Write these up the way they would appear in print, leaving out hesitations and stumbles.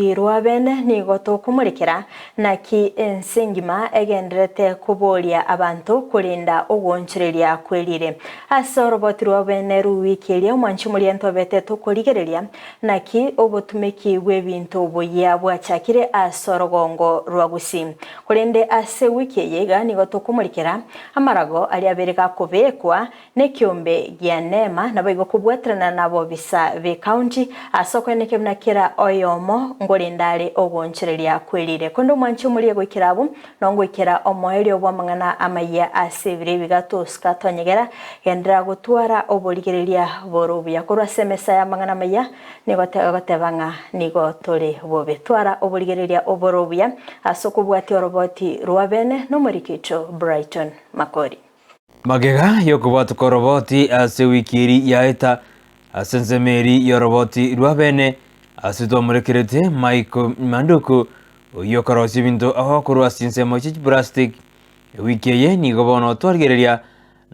Irwabene ni goto kumurikira na ki ensengima egenderete kuboria abantu kulinda ugonchereria kwelire asoroboti rwabene ruwikiria mwanchi muri entobete tukurigereria na ki obutumiki bw'ebintu buya bwachakire asorogongo rwa Gusii kulinde ase wiki yega ni goto kumurikira amarago ali abereka kubekwa ne kiombe gya nema nabo igokubwetrana nabo bisa be county asokweneke mnakira oyomo ngorindale ogonchereria kwelire kondo mwanchi muri gwikirabu no gwikira omoeri obwamangana amaya asebire bigatoska tonyegera gendera gutwara oborigereria borobuya korwa semesa ya mangana maya gotebanga nigo tore bobetwara oborigereria oborobuya asokubwati oroboti rwabene no murikicho Brighton Makori magega yokubwata koroboti ase wikiri yaeta asenzemeri yoroboti rwabene asito murekerete Michael Manduku yokorosi bintu aho kurwa sinsemo chi plastic wikeye ni gobono twargereria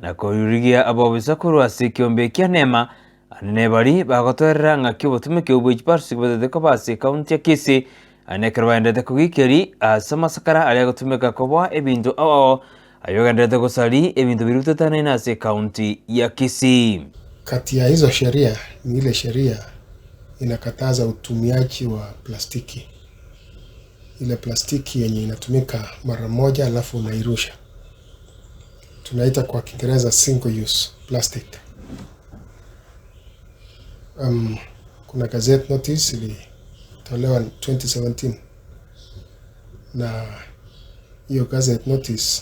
na korurigia abobisa kurwa sikiombe kya nema anene bari bagotwerera ngaki botumike ubwo plastic bode ko base county ya Kisii anekerwa ndete kugikeri asama sakara ali gotumika kobwa ebintu aho ayogandete gusali ebintu birutetana na se county ya Kisii. Kati ya hizo sheria ni ile sheria inakataza utumiaji wa plastiki. Ile plastiki yenye inatumika mara moja alafu unairusha. Tunaita kwa Kiingereza single use plastic. Kuna gazette notice ilitolewa 2017 na hiyo gazette notice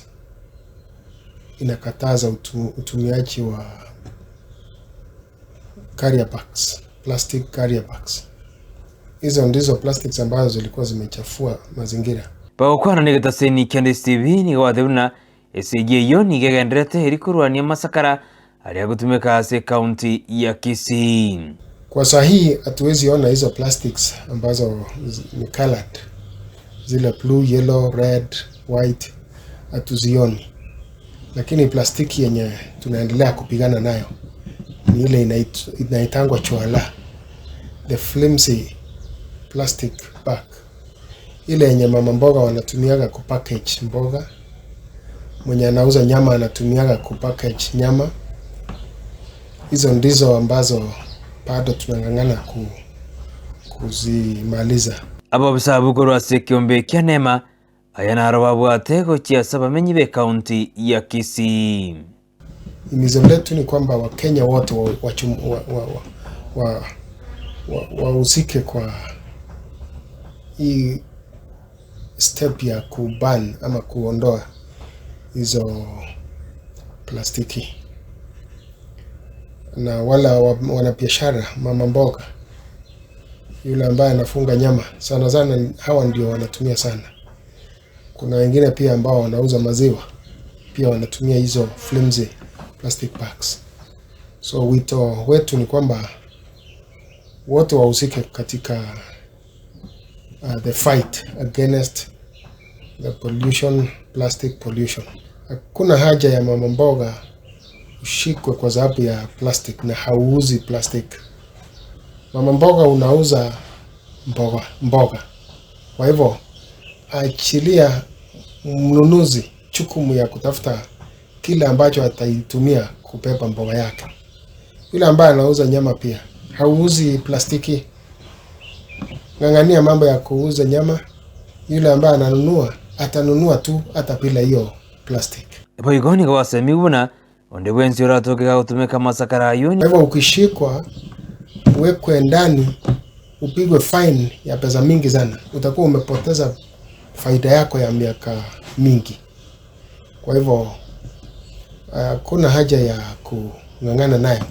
inakataza utumiaji wa carrier bags, plastic carrier bags. Hizo ndizo plastics ambazo zilikuwa zimechafua mazingira. Bagokwana nigetaseni Candice TV ni gwathuna esege yo nigegendrete irikurwania masakara ali gutumika ase county ya Kisii. Kwa sahihi hatuwezi ona hizo plastics ambazo ni colored. Zile blue, yellow, red, white hatuzioni. Lakini plastiki yenye tunaendelea kupigana nayo ni ile inaitangwa choala, the flimsy plastic bag. Ile yenye mama mboga wanatumiaga kupackage mboga, mwenye anauza nyama anatumiaga kupackage nyama. Hizo ndizo ambazo bado tunang'ang'ana kuzimaliza. Abo bisabu korwa sekiombe kya nema ayana robabwate gochia sabamenyi be county ya Kisii. Imizo letu ni kwamba Wakenya wote wahusike kwa hii step ya kuban ama kuondoa hizo plastiki. Na wala wanabiashara mama mboga yule ambaye anafunga nyama sana hawa ndio wanatumia sana. Kuna wengine pia ambao wanauza maziwa pia wanatumia hizo flimsy plastic bags. So wito wetu ni kwamba wote wahusike katika the fight against the pollution, plastic pollution. Hakuna haja ya mama mboga ushikwe kwa sababu ya plastic na hauuzi plastic. Mama mboga unauza mboga. Kwa hivyo achilia mnunuzi jukumu ya kutafuta kile ambacho ataitumia kubeba mboga yake. Yule ambaye anauza nyama pia hauuzi plastiki. Ng'ang'ania mambo ya kuuza nyama. Yule ambaye ananunua atanunua tu hata bila hiyo plastic. Ebo igoni kwa semibuna onde wenzi oratoke kutumika masakara yoni. Hivyo ukishikwa uwekwe ndani upigwe fine ya pesa mingi sana. Utakuwa umepoteza faida yako ya miaka mingi. Kwa hivyo kuna haja ya kung'ang'ana nayo.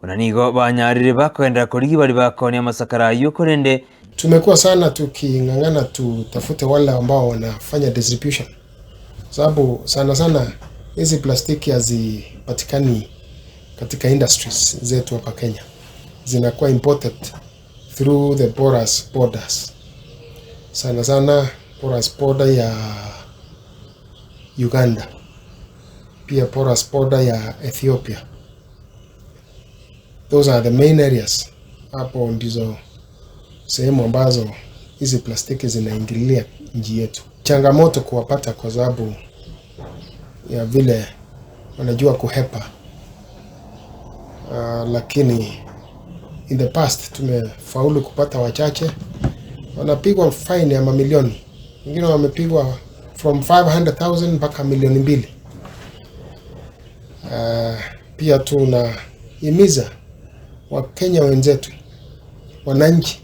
Unanigo banyarire bakwenda kurigi bali bakonia masakara yuko nende. Tumekuwa sana tuking'ang'ana tutafute wale ambao wanafanya distribution. Sababu sana hizi plastiki hazipatikani katika industries zetu hapa Kenya. Zinakuwa imported through the porous borders. Sana porous border ya Uganda. Pia porous border ya Ethiopia. Those are the main areas. Hapo ndizo sehemu ambazo hizi plastiki zinaingilia nchi yetu. Changamoto kuwapata kwa sababu ya vile wanajua kuhepa. Lakini in the past tumefaulu kupata wachache. Wanapigwa fine ya mamilioni. Wengine wamepigwa from 500,000 mpaka milioni 2. Pia tunahimiza Wakenya wenzetu, wananchi,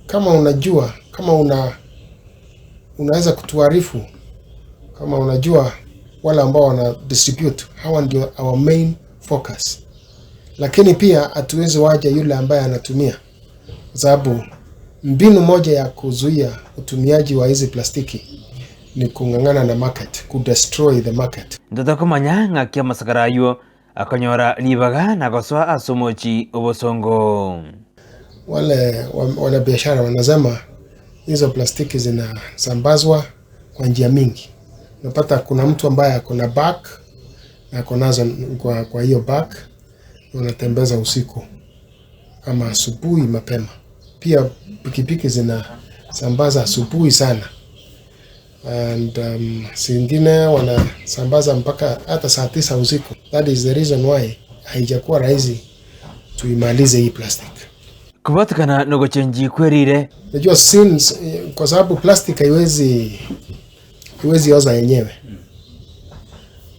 kama unajua, kama unaweza kutuarifu, kama unajua wale ambao wana distribute, hawa ndio our main focus. Lakini pia hatuwezi waja yule ambaye anatumia, sababu mbinu moja ya kuzuia utumiaji wa hizi plastiki ni kung'ang'ana na market, destroy the market. Ndatakomanya ng'akia masakarayo akanyora libaga na goswa asomochi obosongo. Wale wanabiashara wanasema hizo plastiki zinasambazwa kwa njia mingi. Unapata kuna mtu ambaye akona bag na akonazo kwa hiyo bag, unatembeza usiku ama asubuhi mapema. Pia pikipiki zinasambaza asubuhi sana. And singine wanasambaza mpaka hata saa 9 usiku. That is the reason why haijakuwa rahisi tuimalize hii plastic. Kubatikana nogochenji kwerire. Najua since kwa sababu plastic haiwezi oza yenyewe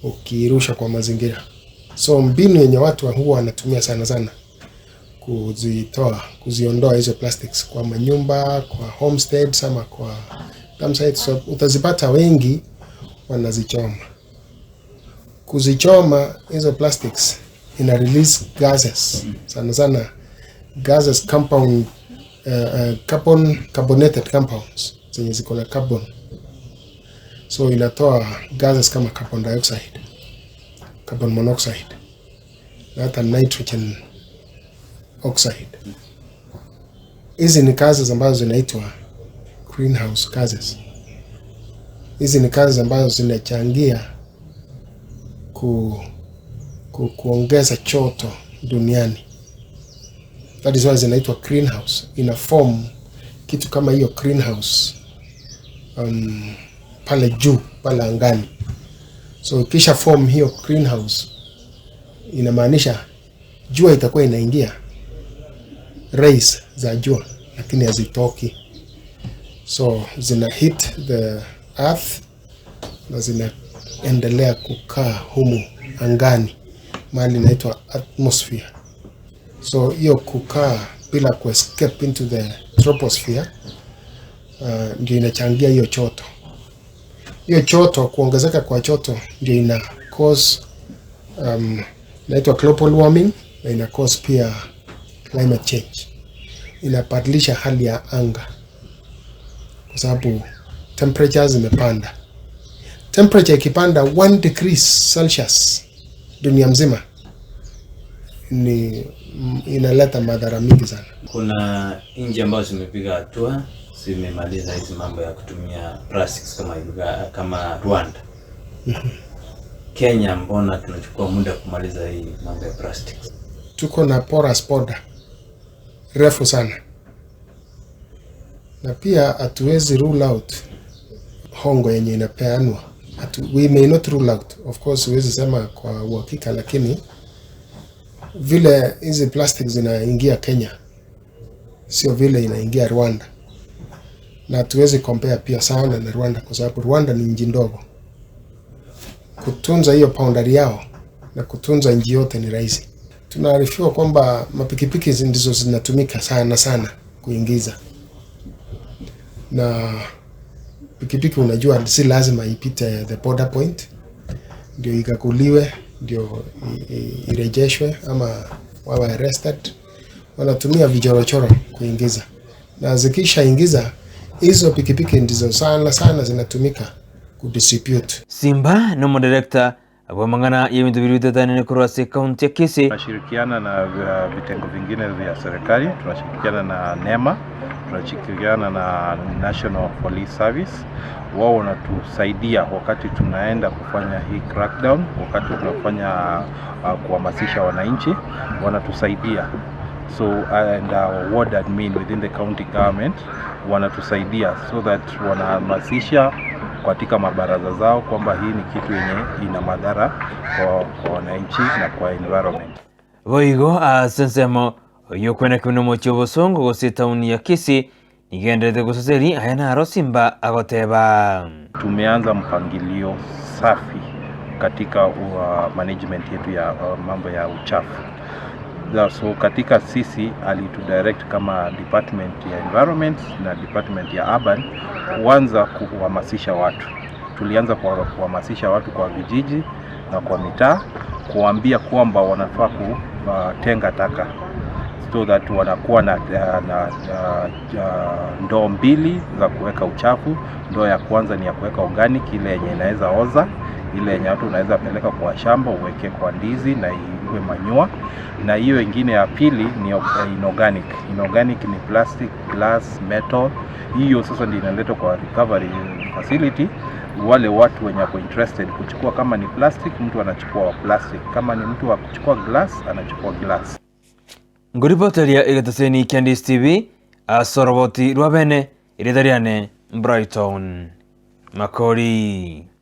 ukirusha kwa mazingira. So mbinu yenye watu huwa wanatumia sana kuziondoa hizo plastics kwa manyumba, kwa homesteads ama kwa dumpsite. So utazipata wengi wanazichoma. Kuzichoma hizo plastics ina release gases. Sana gases carbonated compounds zenye ziko na carbon. So inatoa gases kama carbon dioxide, carbon monoxide, na hata nitrogen oxide. Hizi ni gases ambazo zinaitwa greenhouse gases. Hizi ni gases ambazo zinachangia kuongeza joto duniani. That is why zinaitwa greenhouse. Ina form kitu kama hiyo greenhouse pale juu, pale angani. So kisha form hiyo greenhouse, inamaanisha jua itakuwa inaingia, rays za jua, lakini hazitoki. So zina hit the earth na zinaendelea kukaa humu angani, mahali inaitwa atmosphere. So hiyo kukaa bila kuescape into the troposphere ndio inachangia hiyo joto. Hiyo joto, kuongezeka kwa joto ndio ina cause inaitwa global warming, na ina cause pia climate change. Inabadilisha hali ya anga kwa sababu temperatures zimepanda. Temperature ikipanda 1 degrees Celsius dunia mzima inaleta madhara mingi sana. Kuna nchi ambazo zimepiga hatua, zimemaliza hizi mambo ya kutumia plastics kama Rwanda. Kenya, mbona tunachukua muda kumaliza hii mambo ya plastics? Tuko na porous border refu sana, na pia hatuwezi rule out hongo yenye inapeanwa. We may not rule out, of course huwezi sema kwa uhakika, lakini vile hizi plastics zinaingia Kenya sio vile inaingia Rwanda, na hatuwezi compare pia sana na Rwanda kwa sababu Rwanda ni nchi ndogo. Kutunza hiyo boundary yao na kutunza nchi yote ni rahisi. Tunaarifiwa kwamba mapikipiki ndizo zinatumika sana kuingiza, na pikipiki unajua si lazima ipite the border point ndio ikaguliwe, ndio irejeshwe ama wawe arrested. Wanatumia vichorochoro kuingiza, na zikisha ingiza hizo pikipiki ndizo sana zinatumika kudistribute. Simba no director abamangana y'ibintu birutetane kurwase county ya Kisii. Tunashirikiana na vitengo vingine vya serikali, tunashirikiana na NEMA, tunashirikiana na National Police Service. Wao wanatusaidia wakati tunaenda kufanya hii crackdown, wakati tunafanya kuhamasisha wananchi, wanatusaidia. So and our ward admin within the county government wanatusaidia so that wanahamasisha katika mabaraza zao kwamba hii ni kitu yenye ina madhara kwa wananchi na kwa environment. Boigo asensemo yokwena kuno mocho bosongo gose town ya Kisii nigendete gusoseri ayana arosimba agoteba. Tumeanza mpangilio safi katika management yetu ya mambo ya uchafu. So katika sisi alitudirect kama department ya environment na department ya urban kuanza kuhamasisha watu. Tulianza kuhamasisha watu kwa vijiji na kwa mitaa, kuambia kwamba wanafaa kutenga taka so that wanakuwa na ndoo mbili za kuweka uchafu. Ndoo ya kwanza ni ya kuweka organic, ile yenye inaweza oza, ile yenye watu unaweza peleka kwa shamba uweke kwa ndizi na iwe manyua, na hiyo ingine ya pili ni inorganic. Inorganic ni plastic, glass, metal. Hiyo sasa ndio inaletwa kwa recovery facility. Wale watu wenye wako interested kuchukua, kama ni plastic mtu anachukua plastic, kama ni mtu wa kuchukua glass anachukua glass. Nguripoteria igateseni Candice TV asoroboti rwabene iridariane Brighton Makori.